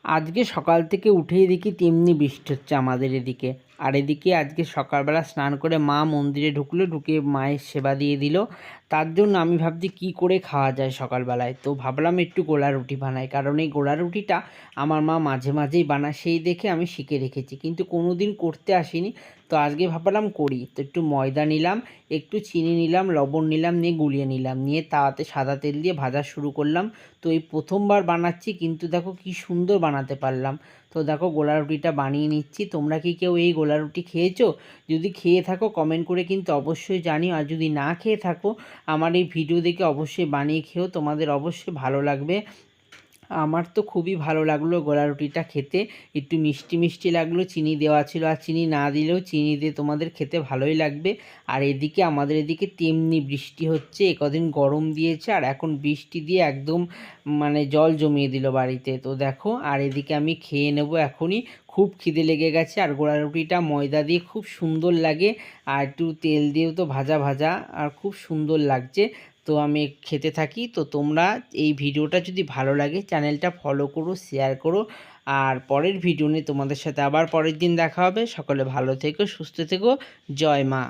আজকে সকাল থেকে উঠেই দেখি তেমনি বৃষ্টি হচ্ছে আমাদের এদিকে। আর এদিকে আজকে সকালবেলা স্নান করে মা মন্দিরে ঢুকলো, ঢুকে মায়ের সেবা দিয়ে দিল। তার জন্য আমি ভাবছি কী করে খাওয়া যায় সকালবেলায়, তো ভাবলাম একটু গোলা রুটি বানাই, কারণ এই গোলা রুটিটা আমার মা মাঝে মাঝেই বানায়, সেই দেখে আমি শিখে রেখেছি, কিন্তু কোনো দিন করতে আসিনি। তো আজকে ভাবলাম করি। তো একটু ময়দা নিলাম, একটু চিনি নিলাম, লবণ নিলাম, নিয়ে গুলিয়ে নিলাম, নিয়ে তাওয়াতে সাদা তেল দিয়ে ভাজা শুরু করলাম। তো এই প্রথমবার বানাচ্ছি, কিন্তু দেখো কি সুন্দর বানাতে পারলাম। তো দেখো গোলা রুটিটা বানিয়ে নিচ্ছি। তোমরা কি কেউ এই গোলা রুটি খেয়েছো? যদি খেয়ে থাকো কমেন্ট করে কিন্তু অবশ্যই জানিও, আর যদি না খেয়ে থাকো আমার এই ভিডিও দেখে অবশ্যই বানিয়ে খেও, তোমাদের অবশ্যই ভালো লাগবে। আমার তো খুবই ভালো লাগলো গোলা রুটিটা খেতে, একটু মিষ্টি মিষ্টি লাগলো, চিনি দেওয়া ছিল, আর চিনি না দিলেও চিনি দিয়ে তোমাদের খেতে ভালোই লাগবে। আর এদিকে আমাদের এদিকে তেমনি বৃষ্টি হচ্ছে, কদিন গরম দিয়েছে আর এখন বৃষ্টি দিয়ে একদম মানে জল জমিয়ে দিল বাড়িতে। তো দেখো, আর এদিকে আমি খেয়ে নেবো এখনই, খুব খিদে লেগে গেছে। আর গোলা রুটিটা ময়দা দিয়ে খুব সুন্দর লাগে, আর একটু তেল দিয়েও তো ভাজা ভাজা, আর খুব সুন্দর লাগছে। তো আমি খেতে থাকি। তো তোমরা এই ভিডিওটা যদি ভালো লাগে চ্যানেলটা ফলো করো, শেয়ার করো। আর পরের ভিডিও নিয়ে তোমাদের সাথে আবার পরের দিন দেখা হবে। সকলে ভালো থেকো, সুস্থ থেকো। জয় মা।